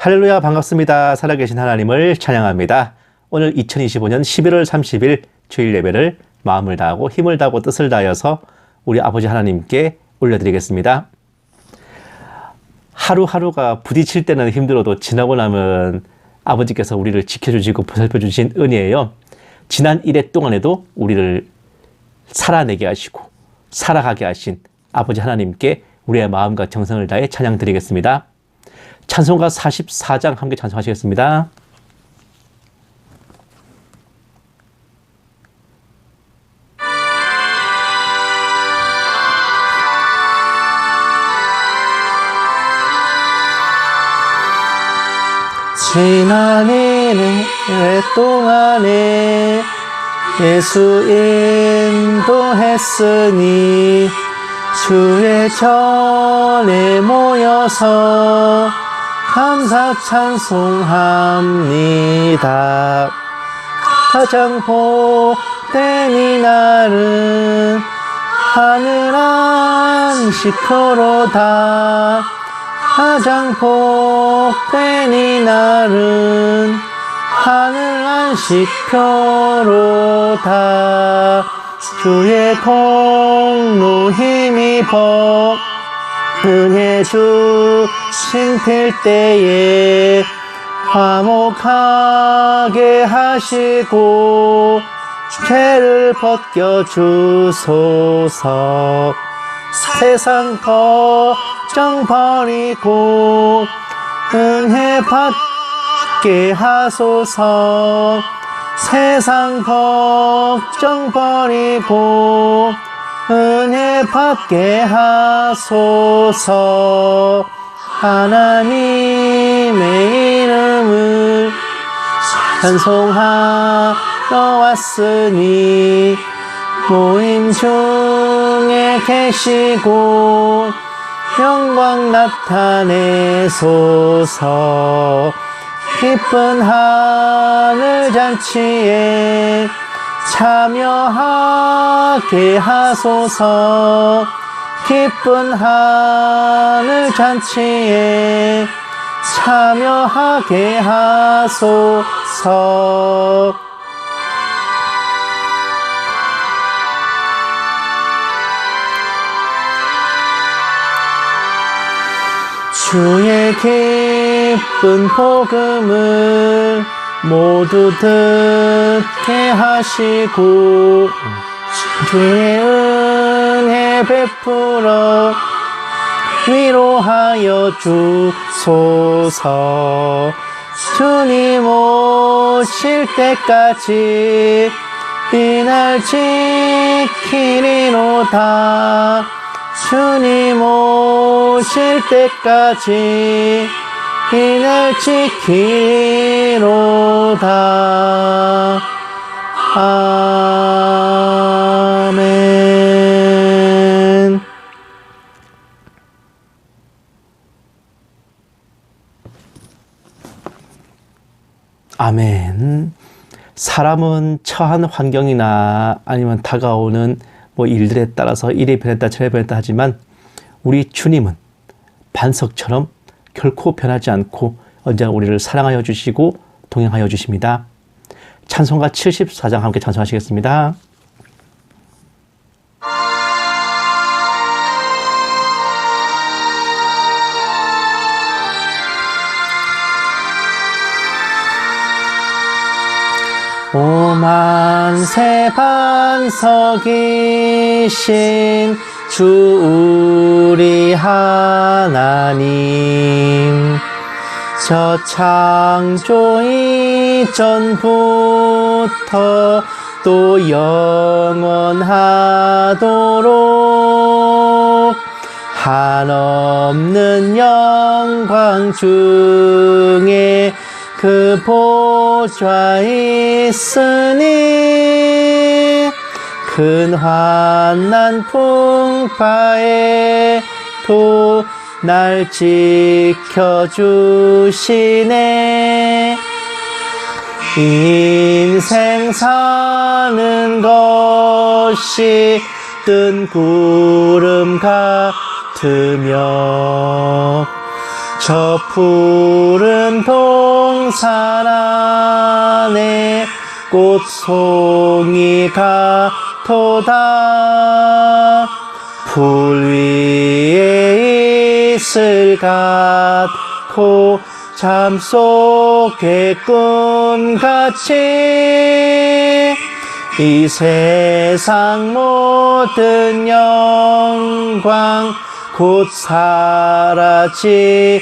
할렐루야, 반갑습니다. 살아계신 하나님을 찬양합니다. 오늘 2025년 11월 30일 주일 예배를 마음을 다하고 힘을 다하고 뜻을 다하여서 우리 아버지 하나님께 올려드리겠습니다. 하루하루가 부딪힐 때는 힘들어도 지나고 나면 아버지께서 우리를 지켜주시고 보살펴 주신 은혜예요. 지난 1회 동안에도 우리를 살아내게 하시고 살아가게 하신 아버지 하나님께 우리의 마음과 정성을 다해 찬양 드리겠습니다. 찬송가 44장 함께 찬송하시겠습니다. 지난 1회 동안에 예수 인도했으니 주의 전에 모여서 감사 찬송합니다. 가장 복된 이날은 하늘 안식표로다. 가장 복된 이날은 하늘 안식표로다. 주의 공로 힘입어 은혜 주신 필때에 화목하게 하시고 죄를 벗겨주소서. 세상 걱정 버리고 은혜 받게 하소서. 세상 걱정 버리고 은혜 받게 하소서. 하나님의 이름을 찬송하러 왔으니 모임 중에 계시고 영광 나타내소서. 기쁜 하늘 잔치에 참여하게 하소서. 기쁜 하늘 잔치에 참여하게 하소서. 주의 기쁜 복음을 모두 듣게 하시고 주의 은혜 베풀어 위로하여 주소서. 주님 오실 때까지 이날 지키리로다. 주님 오실 때까지 이날 지키리로다. 아멘. 아멘. 사람은 처한 환경이나 아니면 다가오는 일들에 따라서 이리 변했다 저리 변했다 하지만 우리 주님은 반석처럼 결코 변하지 않고 언제나 우리를 사랑하여 주시고 동행하여 주십니다. 찬송가 74장 함께 찬송하시겠습니다. 오만세 반석이신 주 우리 하나님, 저 창조 이전부터 또 영원하도록 한없는 영광 중에 그 보좌에 있으니 큰 환난 풍파에도 날 지켜주시네. 인생 사는 것이 뜬 구름 같으며 저 푸른 동산 안에 꽃송이가 도다 풀 위에 이슬 같고 잠속의 꿈같이 이 세상 모든 영광 곧 사라지도다.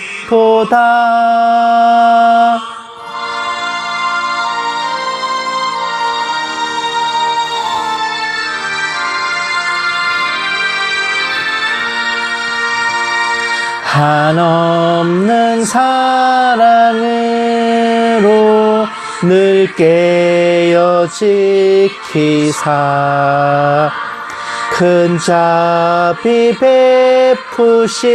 한없는 사랑으로 늘 깨어 지키사 큰 자비 베푸시고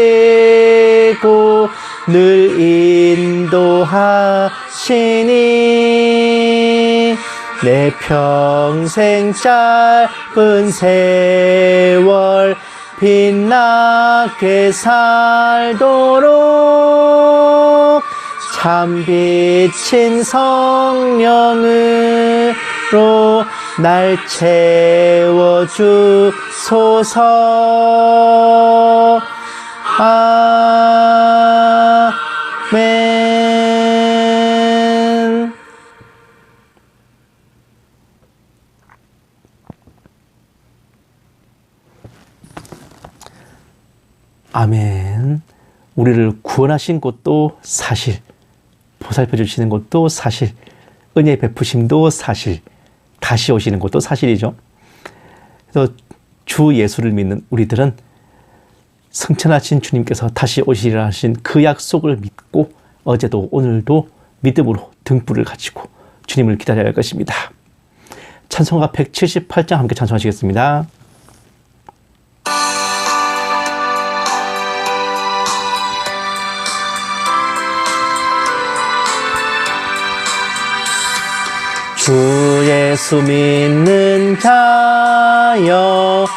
늘 인도하시니 내 평생 짧은 세월 빛나게 살도록 참 비친 성령으로 날 채워주소서. 아멘. 아멘. 우리를 구원하신 것도 사실, 보살펴 주시는 것도 사실, 은혜 베푸심도 사실, 다시 오시는 것도 사실이죠. 그래서 주 예수를 믿는 우리들은 승천하신 주님께서 다시 오시리라 하신 그 약속을 믿고 어제도 오늘도 믿음으로 등불을 가지고 주님을 기다려야 할 것입니다. 찬송가 178장 함께 찬송하시겠습니다. 주 예수 믿는 자여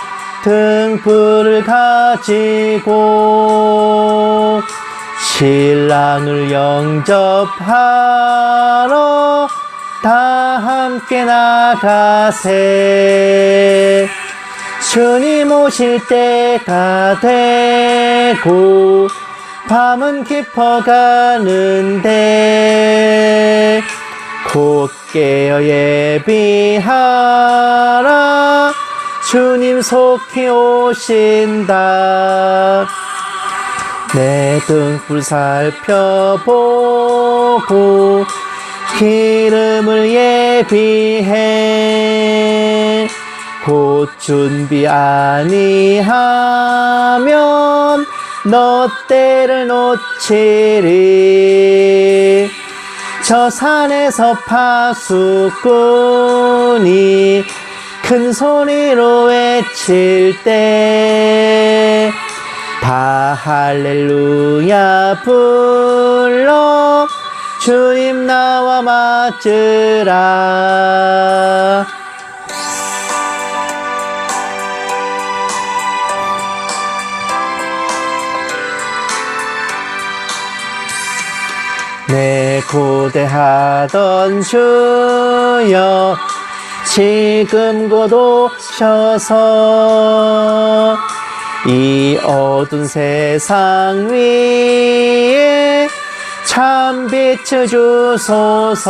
등불을 가지고 신랑을 영접하러 다 함께 나가세. 주님 오실 때가 되고 밤은 깊어가는데 곧 깨어 예비하라. 주님 속히 오신다. 내 등불 살펴보고 기름을 예비해. 곧 준비 아니하면 너 때를 놓치리. 저 산에서 파수꾼이 큰 소리로 외칠 때 다 할렐루야 불러 주님 나와 맞으라. 내 고대하던 주여 지금 곧 오셔서 이 어두운 세상 위에 참 빛을 주소서.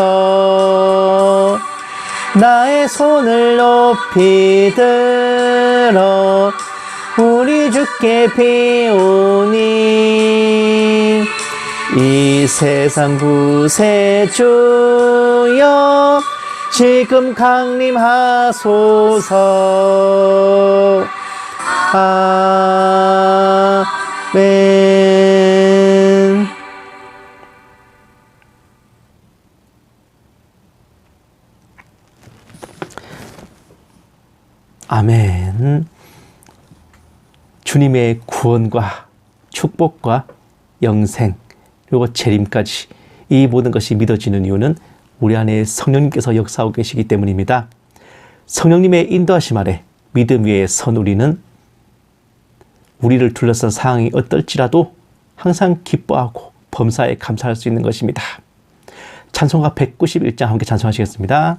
나의 손을 높이 들어 우리 주께 비오니 이 세상 구세주여 지금 강림하소서. 아멘. 아멘. 주님의 구원과 축복과 영생 그리고 재림까지 이 모든 것이 믿어지는 이유는 우리 안에 성령님께서 역사하고 계시기 때문입니다. 성령님의 인도하심 아래 믿음 위에 선 우리는 우리를 둘러싼 상황이 어떨지라도 항상 기뻐하고 범사에 감사할 수 있는 것입니다. 찬송가 191장 함께 찬송하시겠습니다.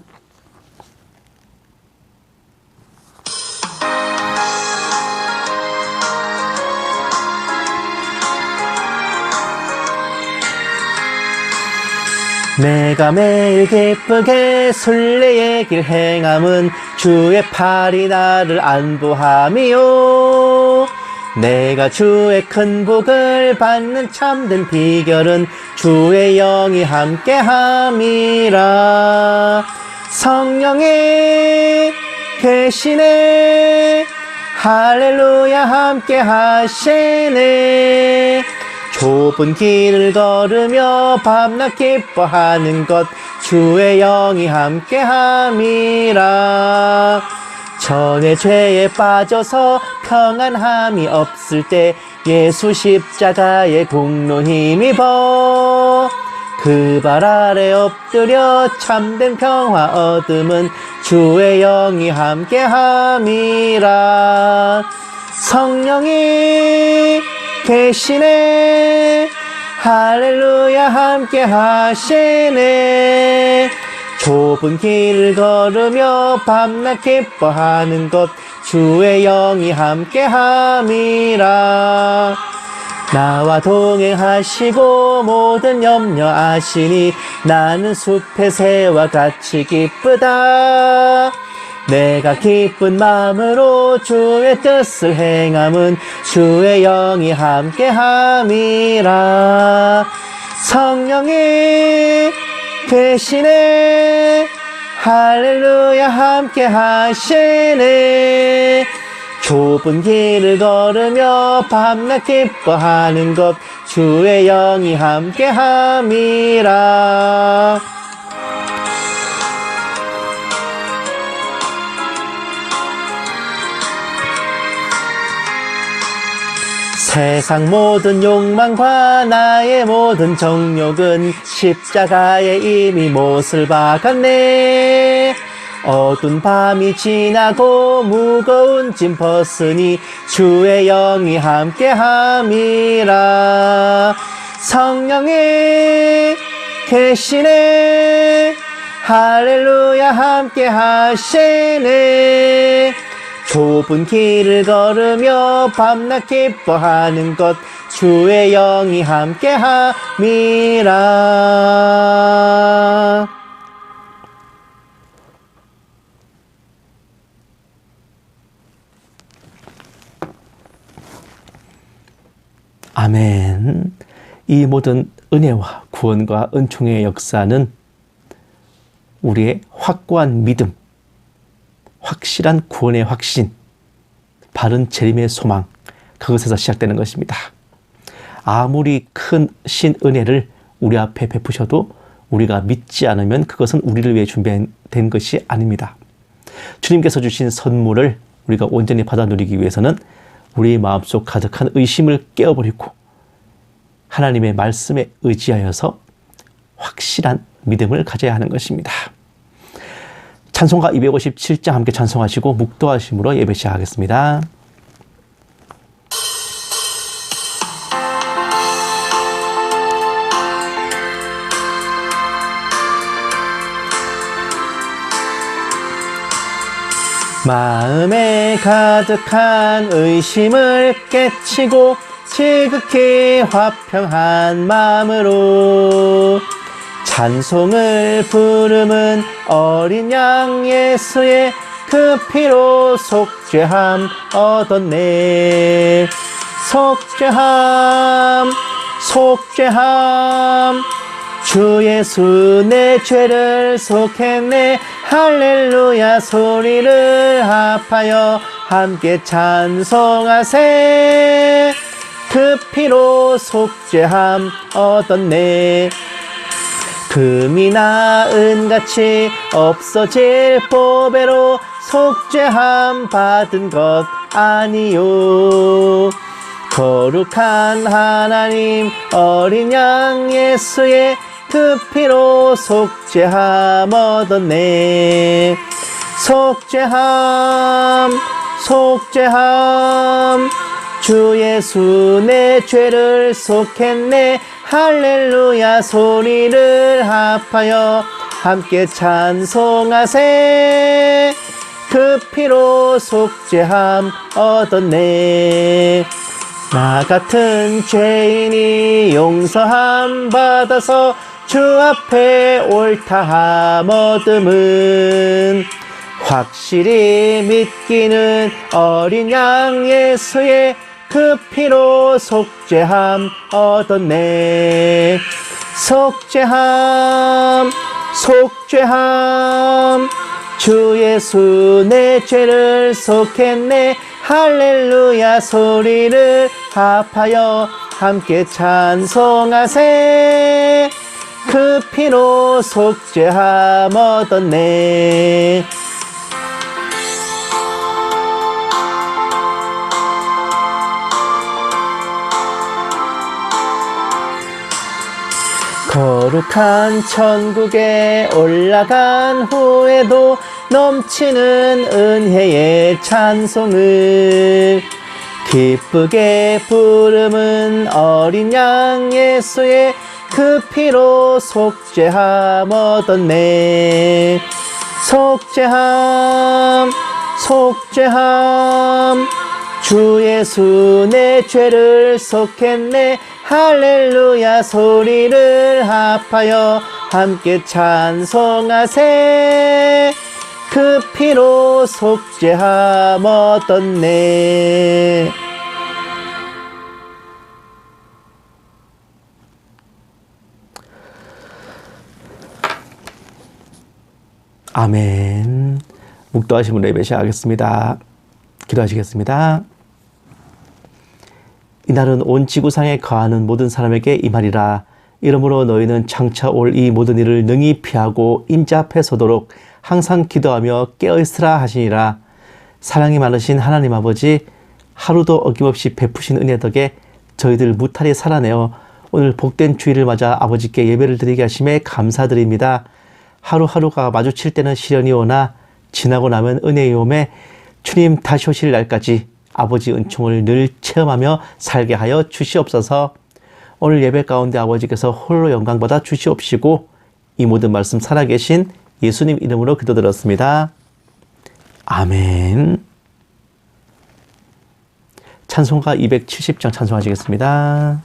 내가 매일 기쁘게 순례의 길 행함은 주의 팔이 나를 안보함이요. 내가 주의 큰 복을 받는 참된 비결은 주의 영이 함께함이라. 성령이 계시네, 할렐루야 함께 하시네. 좁은 길을 걸으며 밤낮 기뻐하는 것 주의 영이 함께함이라. 전에 죄에 빠져서 평안함이 없을 때 예수 십자가의 공로 힘입어 그 발 아래 엎드려 참된 평화 얻음은 주의 영이 함께함이라. 성령이 계시네, 할렐루야 함께 하시네. 좁은 길을 걸으며 밤낮 기뻐하는 것 주의 영이 함께함이라. 나와 동행하시고 모든 염려 아시니 나는 숲의 새와 같이 기쁘다. 내가 기쁜 마음으로 주의 뜻을 행함은 주의 영이 함께함이라. 성령이 계시네, 할렐루야 함께 하시네. 좁은 길을 걸으며 밤낮 기뻐하는 것 주의 영이 함께함이라. 세상 모든 욕망과 나의 모든 정욕은 십자가에 이미 못을 박았네. 어두운 밤이 지나고 무거운 짐 벗으니 주의 영이 함께함이라. 성령이 계시네, 할렐루야 함께 하시네. 좁은 길을 걸으며 밤낮 기뻐하는 것 주의 영이 함께함이라. 아멘. 이 모든 은혜와 구원과 은총의 역사는 우리의 확고한 믿음, 확실한 구원의 확신, 바른 재림의 소망, 그것에서 시작되는 것입니다. 아무리 큰 신은혜를 우리 앞에 베푸셔도 우리가 믿지 않으면 그것은 우리를 위해 준비된 것이 아닙니다. 주님께서 주신 선물을 우리가 온전히 받아 누리기 위해서는 우리 마음속 가득한 의심을 깨어버리고 하나님의 말씀에 의지하여서 확실한 믿음을 가져야 하는 것입니다. 찬송가 257장 함께 찬송하시고 묵도하심으로 예배 시작하겠습니다. 마음에 가득한 의심을 깨치고 지극히 화평한 마음으로 찬송을 부름은 어린 양 예수의 그 피로 속죄함 얻었네. 속죄함, 속죄함, 주 예수 내 죄를 속했네. 할렐루야 소리를 합하여 함께 찬송하세. 그 피로 속죄함 얻었네. 금이나 은같이 없어질 보배로 속죄함 받은 것 아니요. 거룩한 하나님 어린 양 예수의 그 피로 속죄함 얻었네. 속죄함, 속죄함, 주 예수 내 죄를 속했네. 할렐루야 소리를 합하여 함께 찬송하세. 그 피로 속죄함 얻었네. 나 같은 죄인이 용서함 받아서 주 앞에 옳다함 얻음은 확실히 믿기는 어린 양 예수의 그 피로 속죄함 얻었네. 속죄함 속죄함 주 예수 내 죄를 속했네. 할렐루야 소리를 합하여 함께 찬송하세. 그 피로 속죄함 얻었네. 거룩한 천국에 올라간 후에도 넘치는 은혜의 찬송을 기쁘게 부름은 어린 양 예수의 그 피로 속죄함 얻었네. 속죄함 속죄함 주 예수 내 죄를 속했네. 할렐루야 소리를 합하여 함께 찬송하세. 그 피로 속죄함 얻었네. 아멘. 묵도하신 분을 예배시하겠습니다. 기도하시겠습니다. 이날은 온 지구상에 거하는 모든 사람에게 임하리라. 이러므로 너희는 장차 올 이 모든 일을 능히 피하고 임자패서도록 항상 기도하며 깨어있으라 하시니라. 사랑이 많으신 하나님 아버지, 하루도 어김없이 베푸신 은혜 덕에 저희들 무탈히 살아내어 오늘 복된 주일을 맞아 아버지께 예배를 드리게 하심에 감사드립니다. 하루하루가 마주칠 때는 시련이 오나 지나고 나면 은혜의 오매 주님 다시 오실 날까지 아버지 은총을 늘 체험하며 살게 하여 주시옵소서. 오늘 예배 가운데 아버지께서 홀로 영광받아 주시옵시고 이 모든 말씀 살아계신 예수님 이름으로 기도드렸습니다. 아멘. 찬송가 270장 찬송하시겠습니다.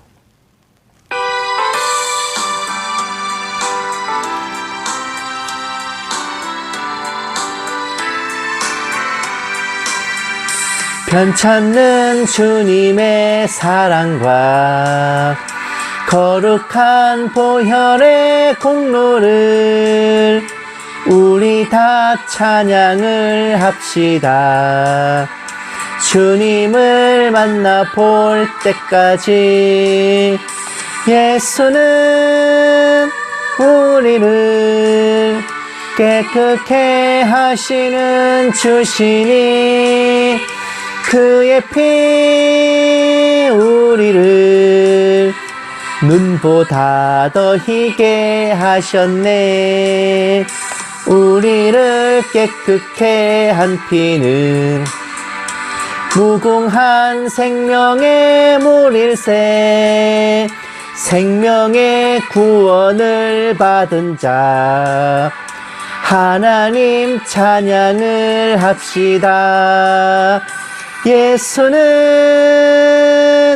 편찮는 주님의 사랑과 거룩한 보혈의 공로를 우리 다 찬양을 합시다. 주님을 만나 볼 때까지 예수는 우리를 깨끗게 하시는 주시니 그의 피 우리를 눈보다 더 희게 하셨네. 우리를 깨끗게 한 피는 무궁한 생명의 물일세. 생명의 구원을 받은 자 하나님 찬양을 합시다. 예수는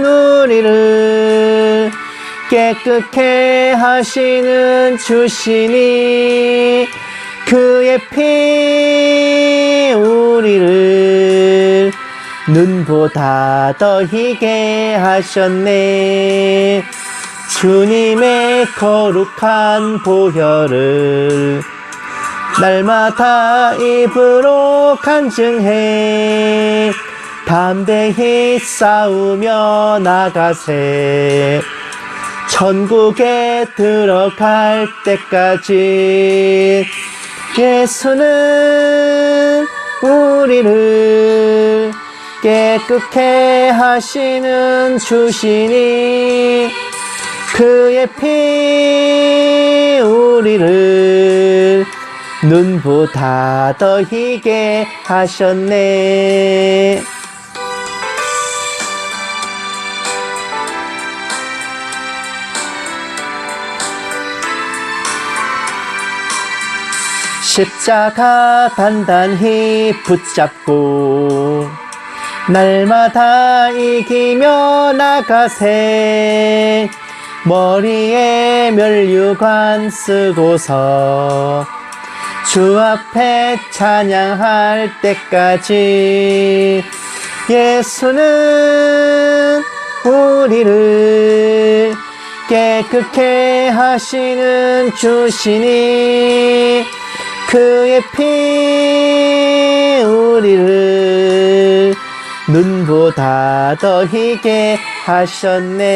우리를 깨끗게 하시는 주시니 그의 피 우리를 눈보다 더 희게 하셨네. 주님의 거룩한 보혈을 날마다 입으로 간증해 담대히 싸우며 나가세. 천국에 들어갈 때까지 예수는 우리를 깨끗게 하시는 주시니 그의 피 우리를 눈보다 더 희게 하셨네. 십자가 단단히 붙잡고 날마다 이기며 나가세. 머리에 면류관 쓰고서 주 앞에 찬양할 때까지 예수는 우리를 깨끗게 하시는 주시니 그의 피 우리를 눈보다 더 희게 하셨네.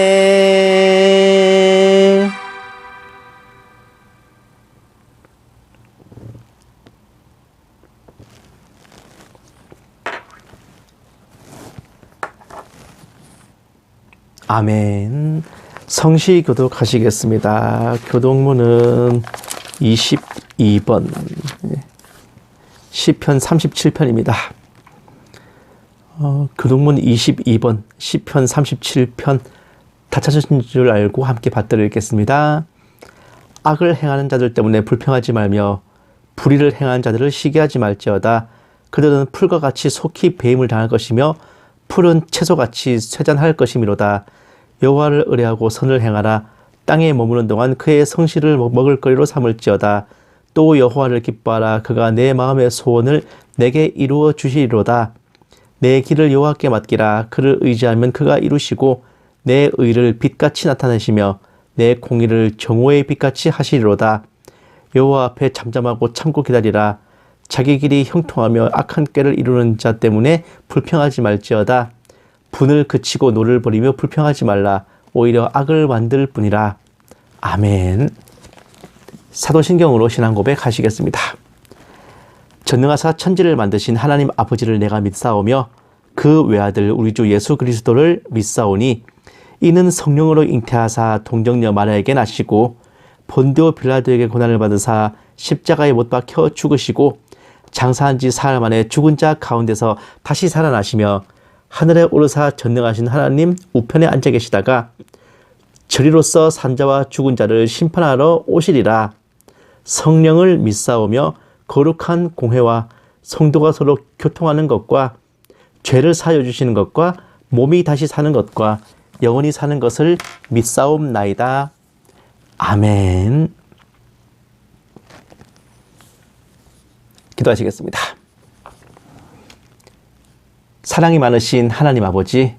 아멘. 성시 교독하시겠습니다. 교독문은 22번, 시편 37편입니다. 교독문 22번, 시편 37편 다 찾으신 줄 알고 함께 받들어 읽겠습니다. 악을 행하는 자들 때문에 불평하지 말며 불의를 행하는 자들을 시기하지 말지어다. 그들은 풀과 같이 속히 배임을 당할 것이며 풀은 채소같이 쇠잔할 것이미로다. 여호와를 의뢰하고 선을 행하라. 땅에 머무는 동안 그의 성실을 먹을거리로 삼을지어다. 또 여호와를 기뻐하라. 그가 내 마음의 소원을 내게 이루어 주시리로다. 내 길을 여호와께 맡기라. 그를 의지하면 그가 이루시고 내 의를 빛같이 나타내시며 내 공의를 정오의 빛같이 하시리로다. 여호와 앞에 잠잠하고 참고 기다리라. 자기 길이 형통하며 악한 꾀를 이루는 자 때문에 불평하지 말지어다. 분을 그치고 노를 버리며 불평하지 말라. 오히려 악을 만들 뿐이라. 아멘. 사도신경으로 신앙 고백하시겠습니다. 전능하사 천지를 만드신 하나님 아버지를 내가 믿사오며 그 외아들 우리 주 예수 그리스도를 믿사오니 이는 성령으로 잉태하사 동정녀 마리아에게 나시고 본디오 빌라도에게 고난을 받으사 십자가에 못 박혀 죽으시고 장사한 지 사흘 만에 죽은 자 가운데서 다시 살아나시며 하늘에 오르사 전능하신 하나님 우편에 앉아 계시다가 저리로서 산자와 죽은 자를 심판하러 오시리라. 성령을 믿사오며 거룩한 공회와 성도가 서로 교통하는 것과 죄를 사하여 주시는 것과 몸이 다시 사는 것과 영원히 사는 것을 믿사옵나이다. 아멘. 기도하시겠습니다. 사랑이 많으신 하나님 아버지,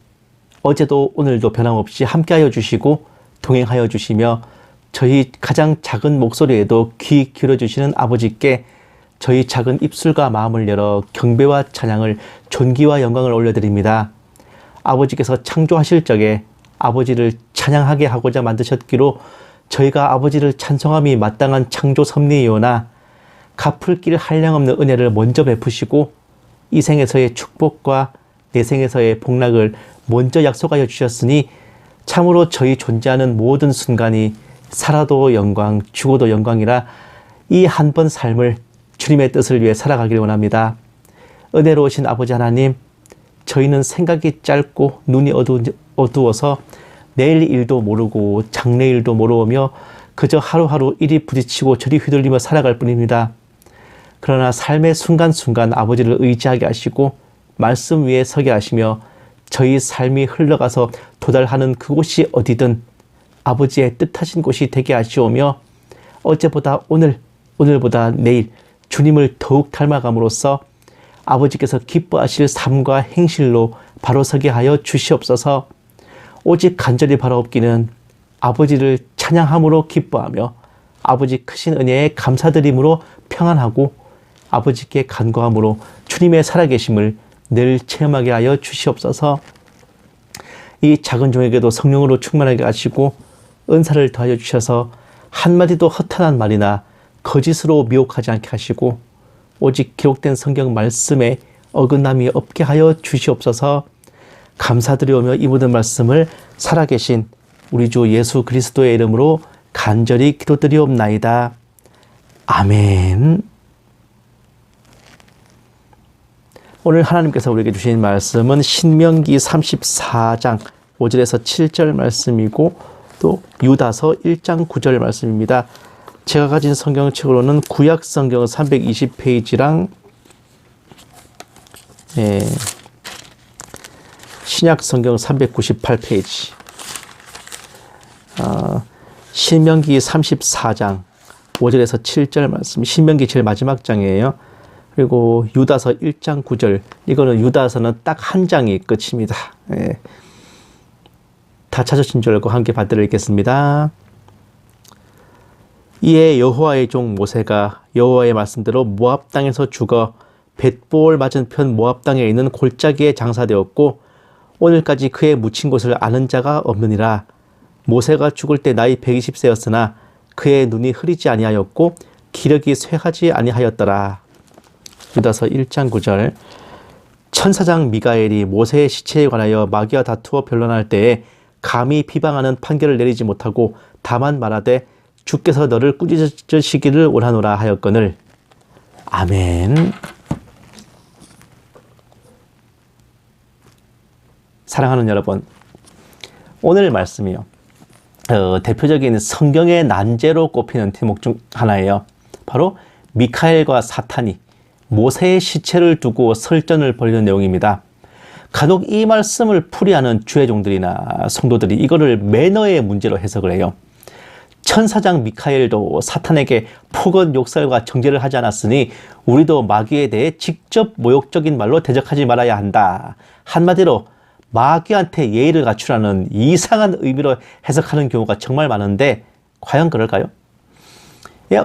어제도 오늘도 변함없이 함께하여 주시고 동행하여 주시며 저희 가장 작은 목소리에도 귀 기울여주시는 아버지께 저희 작은 입술과 마음을 열어 경배와 찬양을 존귀와 영광을 올려드립니다. 아버지께서 창조하실 적에 아버지를 찬양하게 하고자 만드셨기로 저희가 아버지를 찬송함이 마땅한 창조 섭리이오나 갚을 길 한량없는 은혜를 먼저 베푸시고 이 생에서의 축복과 내 생에서의 복락을 먼저 약속하여 주셨으니 참으로 저희 존재하는 모든 순간이 살아도 영광, 죽어도 영광이라 이 한 번 삶을 주님의 뜻을 위해 살아가기를 원합니다. 은혜로우신 아버지 하나님, 저희는 생각이 짧고 눈이 어두워서 내일 일도 모르고 장래일도 모르며 그저 하루하루 이리 부딪히고 저리 휘둘리며 살아갈 뿐입니다. 그러나 삶의 순간순간 아버지를 의지하게 하시고 말씀 위에 서게 하시며 저희 삶이 흘러가서 도달하는 그곳이 어디든 아버지의 뜻하신 곳이 되게 하시오며 어제보다 오늘, 오늘보다 내일 주님을 더욱 닮아감으로써 아버지께서 기뻐하실 삶과 행실로 바로 서게 하여 주시옵소서. 오직 간절히 바라옵기는 아버지를 찬양함으로 기뻐하며 아버지 크신 은혜에 감사드림으로 평안하고 아버지께 간구함으로 주님의 살아계심을 늘 체험하게 하여 주시옵소서. 이 작은 종에게도 성령으로 충만하게 하시고 은사를 더하여 주셔서 한마디도 허탄한 말이나 거짓으로 미혹하지 않게 하시고 오직 기록된 성경 말씀에 어긋남이 없게 하여 주시옵소서. 감사드리오며 이 모든 말씀을 살아계신 우리 주 예수 그리스도의 이름으로 간절히 기도드리옵나이다. 아멘. 오늘 하나님께서 우리에게 주신 말씀은 신명기 34장 5절에서 7절 말씀이고 또 유다서 1장 9절 말씀입니다. 제가 가진 성경책으로는 구약 성경 320페이지랑 신약 성경 398페이지, 신명기 34장 5절에서 7절 말씀, 신명기 제일 마지막 장이에요. 그리고 유다서 1장 9절, 이거는 유다서는 딱 한 장이 끝입니다. 다 찾으신 줄 알고 함께 받들어 읽겠습니다. 이에 여호와의 종 모세가 여호와의 말씀대로 모압 땅에서 죽어 벳보올 맞은편 모압 땅에 있는 골짜기에 장사되었고 오늘까지 그의 묻힌 곳을 아는 자가 없느니라. 모세가 죽을 때 나이 120세였으나 그의 눈이 흐리지 아니하였고 기력이 쇠하지 아니하였더라. 유다서 1장 9절. 천사장 미가엘이 모세의 시체에 관하여 마귀와 다투어 변론할 때에 감히 비방하는 판결을 내리지 못하고 다만 말하되 주께서 너를 꾸짖으시기를 원하노라 하였거늘. 아멘. 사랑하는 여러분, 오늘 말씀이요, 대표적인 성경의 난제로 꼽히는 대목 중 하나예요. 바로 미카엘과 사탄이 모세의 시체를 두고 설전을 벌이는 내용입니다. 간혹 이 말씀을 풀이하는 주의 종들이나 성도들이 이거를 매너의 문제로 해석을 해요. 천사장 미카엘도 사탄에게 폭언, 욕설과 정죄를 하지 않았으니 우리도 마귀에 대해 직접 모욕적인 말로 대적하지 말아야 한다. 한마디로 마귀한테 예의를 갖추라는 이상한 의미로 해석하는 경우가 정말 많은데 과연 그럴까요?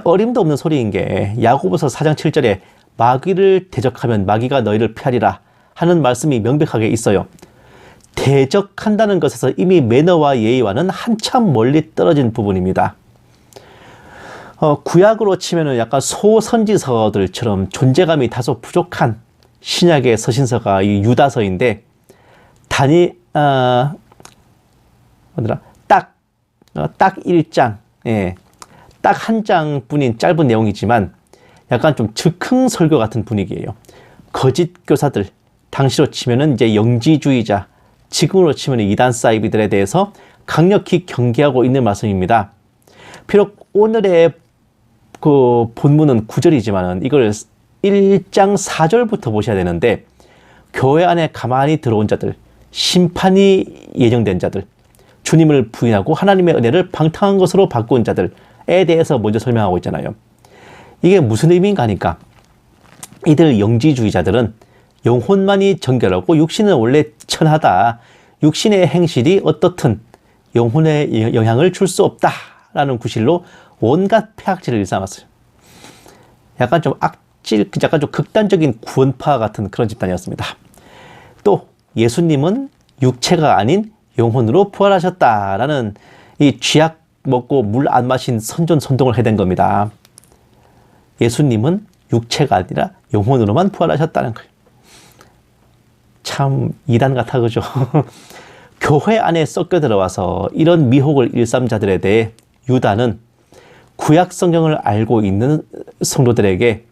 어림도 없는 소리인 게 야고보서 4장 7절에 마귀를 대적하면 마귀가 너희를 피하리라 하는 말씀이 명백하게 있어요. 대적한다는 것에서 이미 매너와 예의와는 한참 멀리 떨어진 부분입니다. 구약으로 치면은 약간 소선지서들처럼 존재감이 다소 부족한 신약의 서신서가 이 유다서인데 딱 1장, 딱 한 장뿐인 짧은 내용이지만 약간 좀 즉흥 설교 같은 분위기예요. 거짓 교사들, 당시로 치면은 이제 영지주의자, 지금으로 치면 이단 사이비들에 대해서 강력히 경계하고 있는 말씀입니다. 비록 오늘의 그 본문은 9절이지만은 이걸 1장 4절부터 보셔야 되는데, 교회 안에 가만히 들어온 자들, 심판이 예정된 자들, 주님을 부인하고 하나님의 은혜를 방탕한 것으로 바꾼 자들에 대해서 먼저 설명하고 있잖아요. 이게 무슨 의미인가 하니까 이들 영지주의자들은 영혼만이 정결하고 육신은 원래 천하다. 육신의 행실이 어떻든 영혼에 영향을 줄 수 없다라는 구실로 온갖 폐악질을 일삼았어요. 약간 좀 약간 좀 극단적인 구원파 같은 그런 집단이었습니다. 또 예수님은 육체가 아닌 영혼으로 부활하셨다라는 이 쥐약 먹고 물 안 마신 선전선동을 해댄 겁니다. 예수님은 육체가 아니라 영혼으로만 부활하셨다는 거예요. 참 이단 같아, 그죠? 교회 안에 섞여 들어와서 이런 미혹을 일삼 자들에 대해 유다는 구약 성경을 알고 있는 성도들에게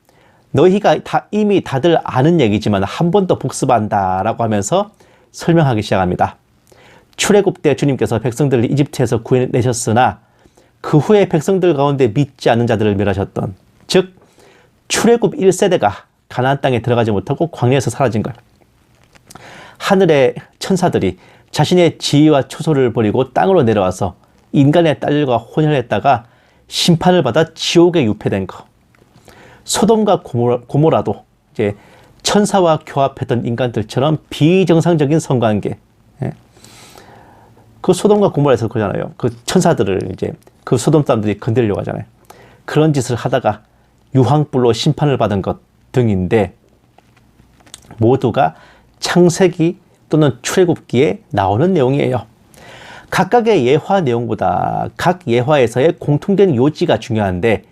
너희가 이미 다들 아는 얘기지만 한 번 더 복습한다라고 하면서 설명하기 시작합니다. 출애굽 때 주님께서 백성들을 이집트에서 구해내셨으나 그 후에 백성들 가운데 믿지 않는 자들을 멸하셨던, 즉 출애굽 1세대가 가나안 땅에 들어가지 못하고 광야에서 사라진 거예요. 하늘의 천사들이 자신의 지위와 초소를 버리고 땅으로 내려와서 인간의 딸들과 혼혈했다가 심판을 받아 지옥에 유폐된 거. 소돔과 고모라도 이제 천사와 교합했던 인간들처럼 비정상적인 성관계. 그 소돔과 고모라에서 그러잖아요. 그 천사들을 이제 그 소돔 사람들이 건드리려고 하잖아요. 그런 짓을 하다가 유황불로 심판을 받은 것 등인데 모두가 창세기 또는 출애굽기에 나오는 내용이에요. 각각의 예화 내용보다 각 예화에서의 공통된 요지가 중요한데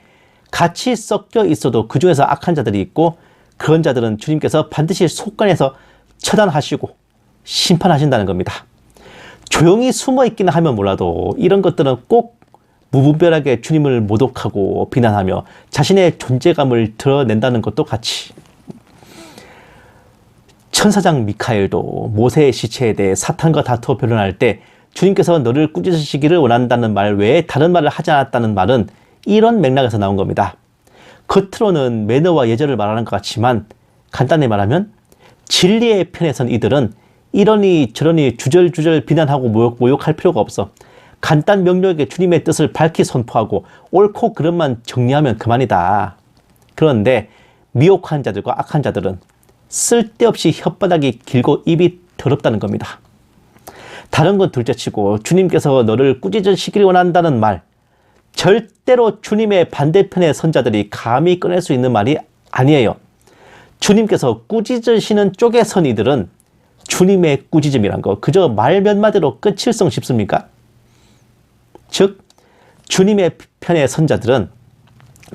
같이 섞여 있어도 그 중에서 악한 자들이 있고 그런 자들은 주님께서 반드시 속간에서 처단하시고 심판하신다는 겁니다. 조용히 숨어 있기는 하면 몰라도 이런 것들은 꼭 무분별하게 주님을 모독하고 비난하며 자신의 존재감을 드러낸다는 것도 같이. 천사장 미카엘도 모세의 시체에 대해 사탄과 다투어 변론할 때 주님께서 너를 꾸짖으시기를 원한다는 말 외에 다른 말을 하지 않았다는 말은 이런 맥락에서 나온 겁니다. 겉으로는 매너와 예절을 말하는 것 같지만 간단히 말하면 진리의 편에 선 이들은 이러니 저러니 주절주절 비난하고 모욕할 필요가 없어. 간단 명료하게 주님의 뜻을 밝히 선포하고 옳고 그름만 정리하면 그만이다. 그런데 미혹한 자들과 악한 자들은 쓸데없이 혓바닥이 길고 입이 더럽다는 겁니다. 다른 건 둘째치고 주님께서 너를 꾸짖으시길 원한다는 말, 절대로 주님의 반대편의 선자들이 감히 꺼낼 수 있는 말이 아니에요. 주님께서 꾸짖으시는 쪽에 선 이들은 주님의 꾸짖음이란 거 그저 말 몇 마디로 끝일성 싶습니까? 즉 주님의 편의 선자들은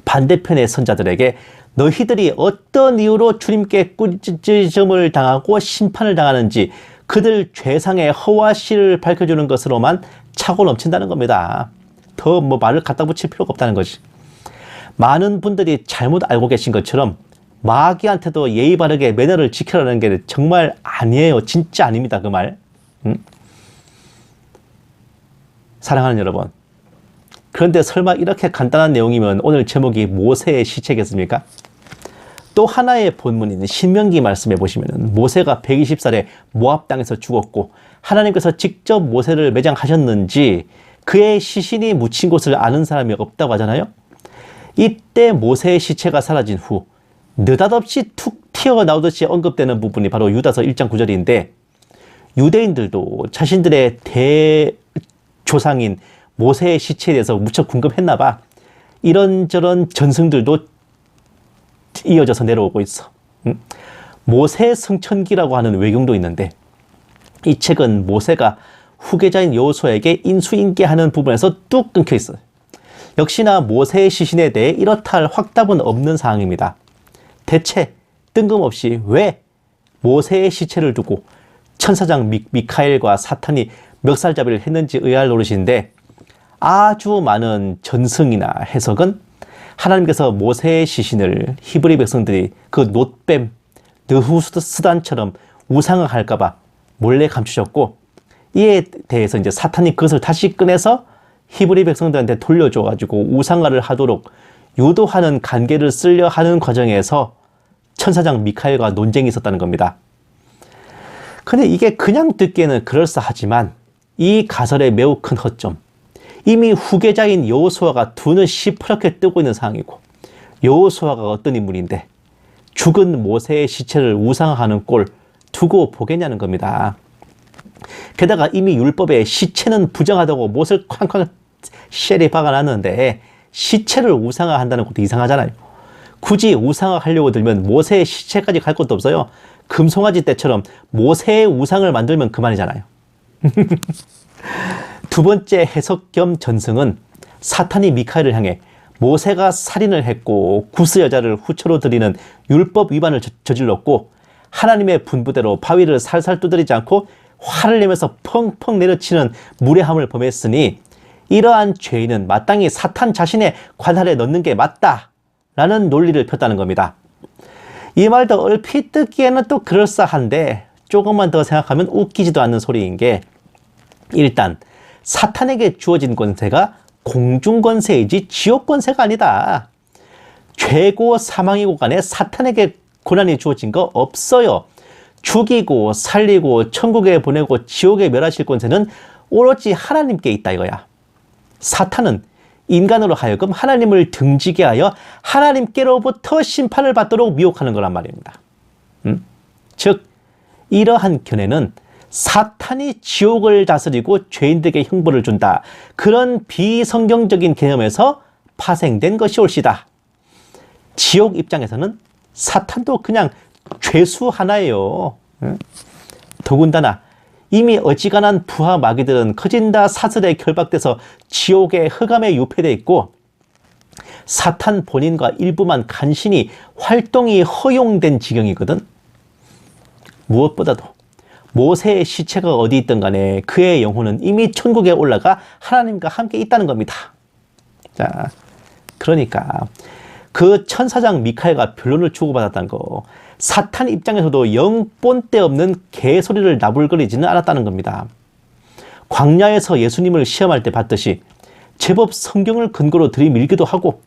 반대편의 선자들에게 너희들이 어떤 이유로 주님께 꾸짖음을 당하고 심판을 당하는지 그들 죄상의 허와 실을 밝혀주는 것으로만 차고 넘친다는 겁니다. 더 말을 갖다 붙일 필요가 없다는 것이. 많은 분들이 잘못 알고 계신 것처럼 마귀한테도 예의 바르게 매너를 지켜라는 게 정말 아니에요. 진짜 아닙니다. 그 말. 사랑하는 여러분. 그런데 설마 이렇게 간단한 내용이면 오늘 제목이 모세의 시체겠습니까? 또 하나의 본문인 신명기 말씀에 보시면 모세가 120살에 모압 땅에서 죽었고 하나님께서 직접 모세를 매장하셨는지 그의 시신이 묻힌 곳을 아는 사람이 없다고 하잖아요. 이때 모세의 시체가 사라진 후 느닷없이 툭 튀어나오듯이 언급되는 부분이 바로 유다서 1장 9절인데 유대인들도 자신들의 대조상인 모세의 시체에 대해서 무척 궁금했나 봐. 이런저런 전승들도 이어져서 내려오고 있어. 모세 성천기라고 하는 외경도 있는데 이 책은 모세가 후계자인 여호수아에게 인수인계하는 부분에서 뚝 끊겨 있어요. 역시나 모세의 시신에 대해 이렇다 할 확답은 없는 사항입니다. 대체 뜬금없이 왜 모세의 시체를 두고 천사장 미카엘과 사탄이 멱살잡이를 했는지 의아할 노릇인데 아주 많은 전승이나 해석은 하나님께서 모세의 시신을 히브리 백성들이 그 놋뱀, 느후스단처럼 우상화할까봐 몰래 감추셨고 이에 대해서 이제 사탄이 그것을 다시 꺼내서 히브리 백성들한테 돌려줘가지고 우상화를 하도록 유도하는 관계를 쓰려 하는 과정에서 천사장 미카엘과 논쟁이 있었다는 겁니다. 근데 이게 그냥 듣기에는 그럴싸하지만 이 가설의 매우 큰 허점. 이미 후계자인 여호수아가 두 눈 시퍼렇게 뜨고 있는 상황이고 여호수아가 어떤 인물인데 죽은 모세의 시체를 우상화하는 꼴 두고 보겠냐는 겁니다. 게다가 이미 율법에 시체는 부정하다고 못을 쾅쾅 쉘이 박아놨는데 시체를 우상화한다는 것도 이상하잖아요. 굳이 우상화하려고 들면 모세의 시체까지 갈 것도 없어요. 금송아지 때처럼 모세의 우상을 만들면 그만이잖아요. 두 번째 해석 겸 전승은 사탄이 미카엘을 향해 모세가 살인을 했고 구스 여자를 후처로 드리는 율법 위반을 저질렀고 하나님의 분부대로 바위를 살살 두드리지 않고 화를 내면서 펑펑 내려치는 무례함을 범했으니 이러한 죄인은 마땅히 사탄 자신의 관할에 넣는 게 맞다라는 논리를 폈다는 겁니다. 이 말도 얼핏 듣기에는 또 그럴싸한데 조금만 더 생각하면 웃기지도 않는 소리인 게 일단 사탄에게 주어진 권세가 공중권세이지 지옥권세가 아니다. 죄고 사망이고 간에 사탄에게 고난이 주어진 거 없어요. 죽이고 살리고 천국에 보내고 지옥에 멸하실 권세는 오로지 하나님께 있다 이거야. 사탄은 인간으로 하여금 하나님을 등지게 하여 하나님께로부터 심판을 받도록 미혹하는 거란 말입니다. 즉 이러한 견해는 사탄이 지옥을 다스리고 죄인들에게 형벌을 준다. 그런 비성경적인 개념에서 파생된 것이 옳시다. 지옥 입장에서는 사탄도 그냥 죄수 하나예요. 더군다나 이미 어지간한 부하 마귀들은 커진다 사슬에 결박돼서 지옥의 흑암에 유폐되어 있고 사탄 본인과 일부만 간신히 활동이 허용된 지경이거든. 무엇보다도 모세의 시체가 어디 있든 간에 그의 영혼은 이미 천국에 올라가 하나님과 함께 있다는 겁니다. 자, 그러니까 그 천사장 미카엘과 변론을 주고받았다는 거 사탄 입장에서도 영 본때 없는 개소리를 나불거리지는 않았다는 겁니다. 광야에서 예수님을 시험할 때 봤듯이 제법 성경을 근거로 들이밀기도 하고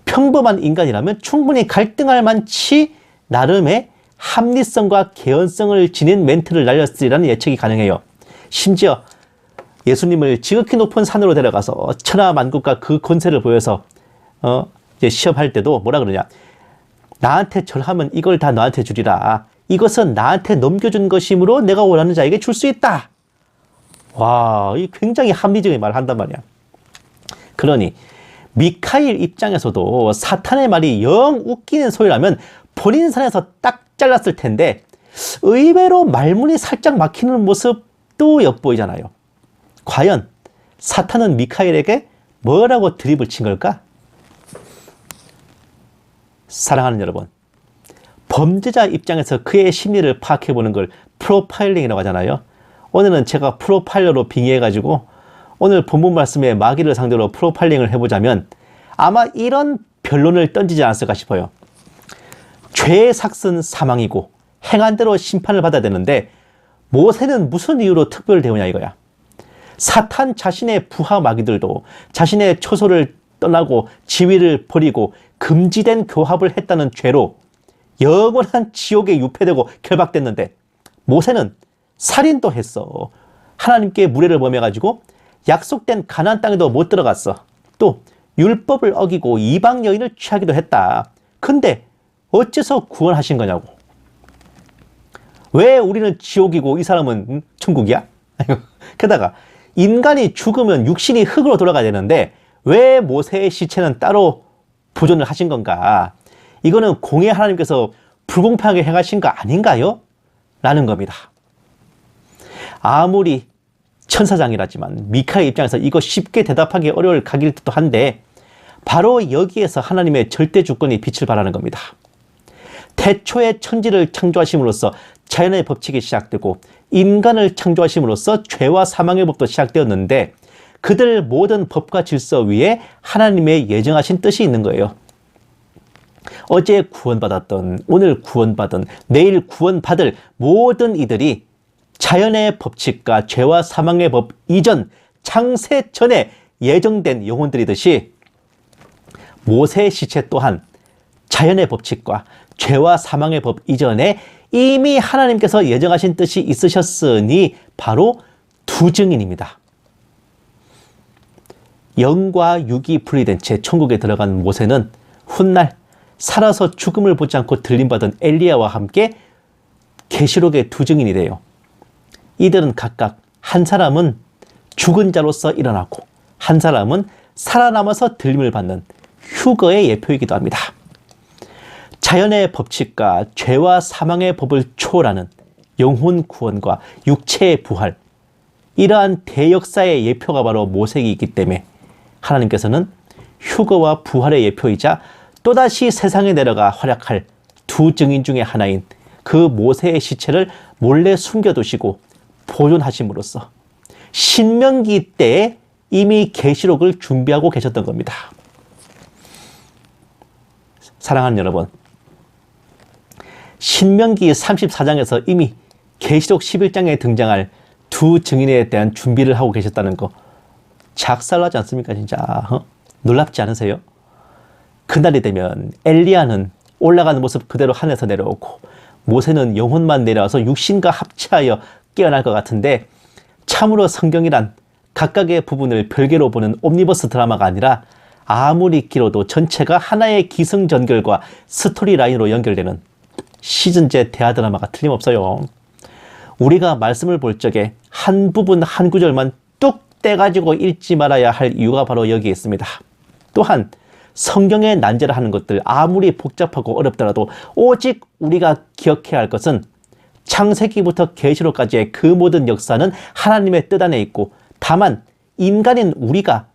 평범한 인간이라면 충분히 갈등할 만치 나름의 합리성과 개연성을 지닌 멘트를 날렸으리라는 예측이 가능해요. 심지어 예수님을 지극히 높은 산으로 데려가서 천하만국과 그 권세를 보여서 이제 시험할 때도 뭐라 그러냐, 나한테 절하면 이걸 다 너한테 주리라. 이것은 나한테 넘겨준 것이므로 내가 원하는 자에게 줄 수 있다. 와, 이 굉장히 합리적인 말을 한단 말이야. 그러니 미카엘 입장에서도 사탄의 말이 영 웃기는 소리라면 본인 선에서 딱 잘랐을 텐데 의외로 말문이 살짝 막히는 모습도 엿보이잖아요. 과연 사탄은 미카엘에게 뭐라고 드립을 친 걸까? 사랑하는 여러분, 범죄자 입장에서 그의 심리를 파악해보는 걸 프로파일링이라고 하잖아요. 오늘은 제가 프로파일러로 빙의해가지고 오늘 본문 말씀에 마귀를 상대로 프로파일링을 해보자면 아마 이런 변론을 던지지 않았을까 싶어요. 죄의 삭은 사망이고 행한 대로 심판을 받아야 되는데 모세는 무슨 이유로 특별 대우냐 이거야. 사탄 자신의 부하 마귀들도 자신의 초소를 떠나고 지위를 버리고 금지된 교합을 했다는 죄로 영원한 지옥에 유폐되고 결박됐는데 모세는 살인도 했어. 하나님께 무례를 범해가지고 약속된 가나안 땅에도 못 들어갔어. 또 율법을 어기고 이방 여인을 취하기도 했다. 근데 어째서 구원하신 거냐고. 왜 우리는 지옥이고 이 사람은 천국이야? 게다가 인간이 죽으면 육신이 흙으로 돌아가야 되는데 왜 모세의 시체는 따로 보존을 하신 건가? 이거는 공의 하나님께서 불공평하게 행하신 거 아닌가요? 라는 겁니다. 아무리 천사장이라지만 미카의 입장에서 이거 쉽게 대답하기 어려울 각일도 한데 바로 여기에서 하나님의 절대 주권이 빛을 발하는 겁니다. 태초에 천지를 창조하심으로써 자연의 법칙이 시작되고 인간을 창조하심으로써 죄와 사망의 법도 시작되었는데 그들 모든 법과 질서 위에 하나님의 예정하신 뜻이 있는 거예요. 어제 구원받았던, 오늘 구원받은, 내일 구원받을 모든 이들이 자연의 법칙과 죄와 사망의 법 이전, 창세 전에 예정된 영혼들이듯이 모세의 시체 또한 자연의 법칙과 죄와 사망의 법 이전에 이미 하나님께서 예정하신 뜻이 있으셨으니 바로 두 증인입니다. 영과 육이 분리된 채 천국에 들어간 모세는 훗날 살아서 죽음을 보지 않고 들림받은 엘리야와 함께 계시록의 두 증인이 돼요. 이들은 각각 한 사람은 죽은 자로서 일어나고 한 사람은 살아남아서 들림을 받는 휴거의 예표이기도 합니다. 자연의 법칙과 죄와 사망의 법을 초월하는 영혼 구원과 육체의 부활, 이러한 대역사의 예표가 바로 모세이기 때문에 하나님께서는 휴거와 부활의 예표이자 또다시 세상에 내려가 활약할 두 증인 중에 하나인 그 모세의 시체를 몰래 숨겨두시고 보존하심으로써 신명기 때에 이미 계시록을 준비하고 계셨던 겁니다. 사랑하는 여러분, 신명기 34장에서 이미 계시록 11장에 등장할 두 증인에 대한 준비를 하고 계셨다는 거 작살나지 않습니까? 진짜 놀랍지 않으세요? 그날이 되면 엘리야는 올라가는 모습 그대로 하늘에서 내려오고 모세는 영혼만 내려와서 육신과 합체하여 깨어날 것 같은데 참으로 성경이란 각각의 부분을 별개로 보는 옴니버스 드라마가 아니라 아무리 길어도 전체가 하나의 기승전결과 스토리 라인으로 연결되는 시즌제 대하드라마가 틀림없어요. 우리가 말씀을 볼 적에 한 부분 한 구절만 뚝 떼가지고 읽지 말아야 할 이유가 바로 여기에 있습니다. 또한 성경의 난제를 하는 것들 아무리 복잡하고 어렵더라도 오직 우리가 기억해야 할 것은 창세기부터 계시록까지의 그 모든 역사는 하나님의 뜻 안에 있고 다만 인간인 우리가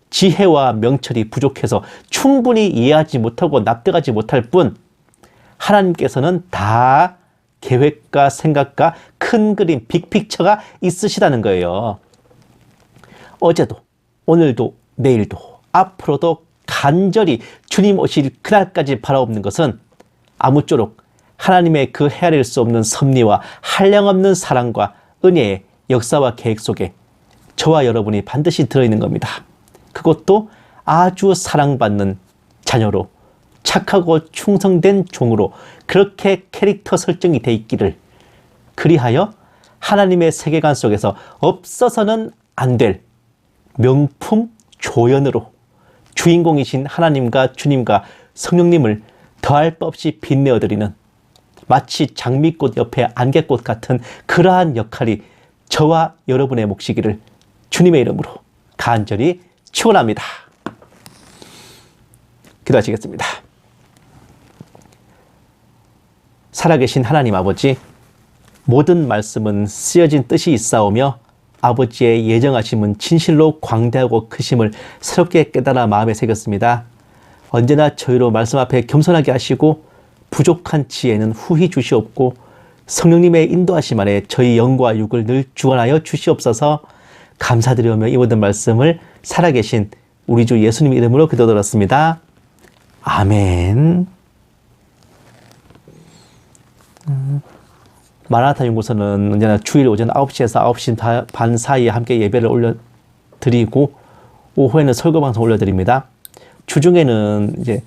지혜와 명철이 부족해서 충분히 이해하지 못하고 납득하지 못할 뿐 하나님께서는 다 계획과 생각과 큰 그림, 빅픽처가 있으시다는 거예요. 어제도, 오늘도, 내일도, 앞으로도 간절히 주님 오실 그날까지 바라옵는 것은 아무쪼록 하나님의 그 헤아릴 수 없는 섭리와 한량없는 사랑과 은혜의 역사와 계획 속에 저와 여러분이 반드시 들어있는 겁니다. 그것도 아주 사랑받는 자녀로, 착하고 충성된 종으로 그렇게 캐릭터 설정이 돼 있기를, 그리하여 하나님의 세계관 속에서 없어서는 안 될 명품 조연으로 주인공이신 하나님과 주님과 성령님을 더할 바 없이 빛내어드리는, 마치 장미꽃 옆에 안개꽃 같은 그러한 역할이 저와 여러분의 몫이기를 주님의 이름으로 간절히 축원합니다. 기도하시겠습니다. 살아계신 하나님 아버지, 모든 말씀은 쓰여진 뜻이 있사오며 아버지의 예정하심은 진실로 광대하고 크심을 새롭게 깨달아 마음에 새겼습니다. 언제나 저희로 말씀 앞에 겸손하게 하시고 부족한 지혜는 후히 주시옵고 성령님의 인도하심 안에 저희 영과 육을 늘 주관하여 주시옵소서. 감사드리며 이 모든 말씀을 살아계신 우리 주 예수님 이름으로 기도드렸습니다. 아멘. 마라나타 연구소는 언제나 주일 오전 9시에서 9시 반 사이에 함께 예배를 올려드리고 오후에는 설교 방송 올려드립니다. 주중에는 이제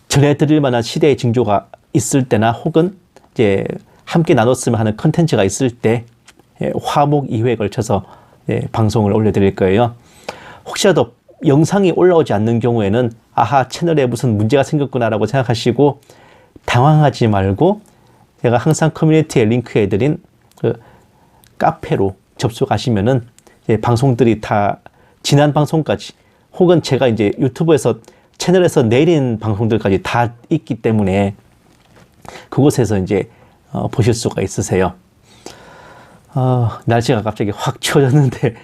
전해드릴 만한 시대의 징조가 있을 때나 혹은 이제 함께 나눴으면 하는 컨텐츠가 있을 때 화목 2회에 걸쳐서 방송을 올려드릴 거예요. 혹시라도 영상이 올라오지 않는 경우에는 아하, 채널에 무슨 문제가 생겼구나라고 생각하시고 당황하지 말고 제가 항상 커뮤니티에 링크해드린 그 카페로 접속하시면은 방송들이 다 지난 방송까지 혹은 제가 이제 유튜브에서 채널에서 내린 방송들까지 다 있기 때문에 그곳에서 이제 보실 수가 있으세요. 날씨가 갑자기 확 추워졌는데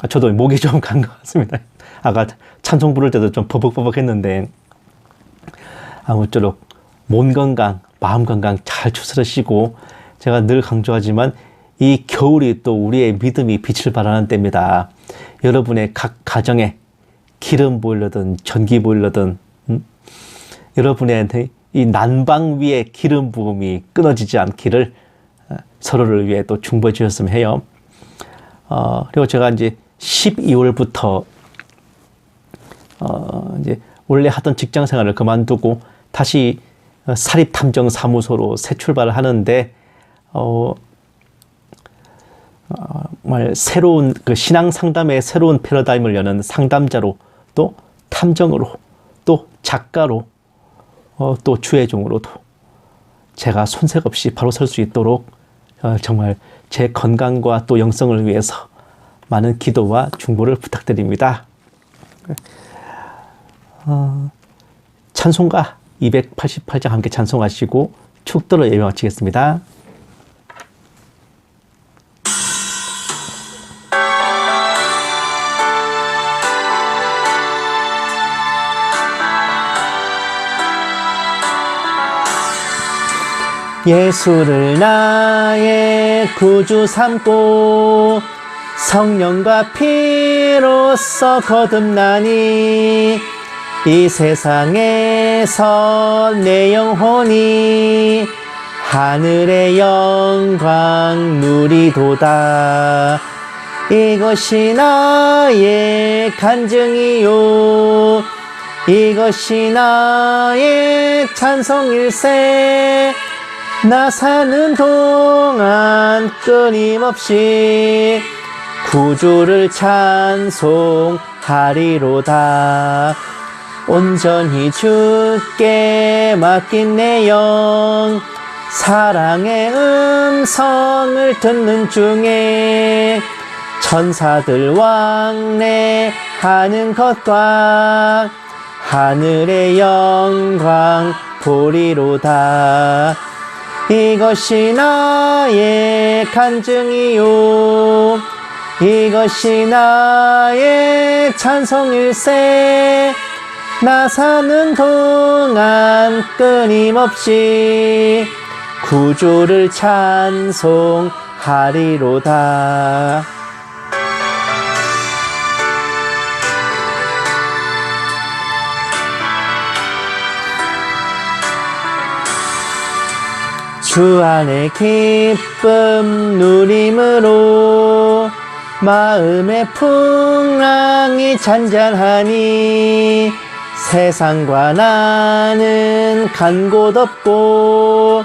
저도 목이 좀 간 것 같습니다. 아까 찬송 부를 때도 좀 버벅버벅 했는데 아무쪼록 몸 건강, 마음 건강 잘 추스르시고, 제가 늘 강조하지만 이 겨울이 또 우리의 믿음이 빛을 발하는 때입니다. 여러분의 각 가정에 기름 보일러든 전기 보일러든 여러분의 이 난방 위에 기름 부음이 끊어지지 않기를 서로를 위해 또 중보해 주셨으면 해요. 그리고 제가 이제 12월부터 이제 원래 하던 직장 생활을 그만두고 다시 사립탐정사무소로 새 출발을 하는데 정말 새로운 그 신앙 상담의 새로운 패러다임을 여는 상담자로, 또 탐정으로, 또 작가로, 또 주의 종으로도 제가 손색 없이 바로 설 수 있도록 정말 제 건강과 또 영성을 위해서 많은 기도와 중보를 부탁드립니다. 찬송가 288장 함께 찬송하시고 축도로 예배 마치겠습니다. 예수를 나의 구주 삼고 성령과 피로써 거듭나니 이 세상에서 내 영혼이 하늘의 영광 누리도다. 이것이 나의 간증이요, 이것이 나의 찬송일세. 나 사는 동안 끊임없이 구주를 찬송하리로다. 온전히 주께 맡긴 내 영, 사랑의 음성을 듣는 중에 천사들 왕래하는 것과 하늘의 영광 보리로다. 이것이 나의 간증이요, 이것이 나의 찬송일세. 나 사는 동안 끊임없이 구주를 찬송하리로다. 주 안에 기쁨 누림으로 마음의 풍랑이 잔잔하니 세상과 나는 간 곳 없고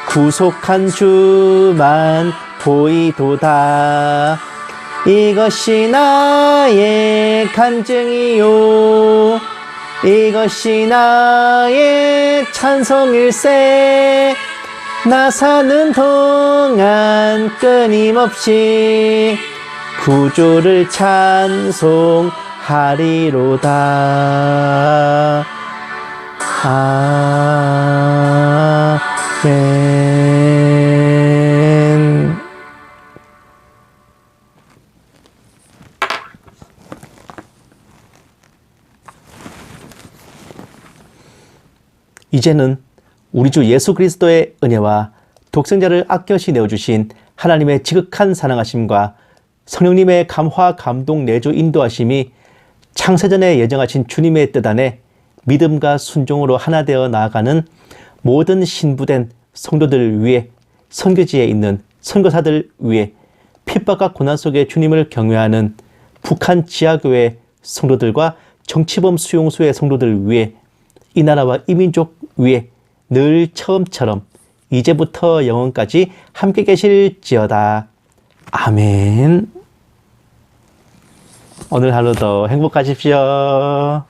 구속한 주만 보이도다. 이것이 나의 간증이요 이것이 나의 찬송일세. 나 사는 동안 끊임없이 구주를 찬송하리로다. 아멘. 이제는 우리 주 예수 그리스도의 은혜와 독생자를 아껴시 내어주신 하나님의 지극한 사랑하심과 성령님의 감화 감동 내주 인도하심이 창세전에 예정하신 주님의 뜻 안에 믿음과 순종으로 하나 되어 나아가는 모든 신부된 성도들 위해, 선교지에 있는 선교사들 위해, 핍박과 고난 속에 주님을 경외하는 북한 지하교회 성도들과 정치범 수용소의 성도들 위해, 이 나라와 이 민족 위에 늘 처음처럼 이제부터 영원까지 함께 계실지어다. 아멘. 오늘 하루도 행복하십시오.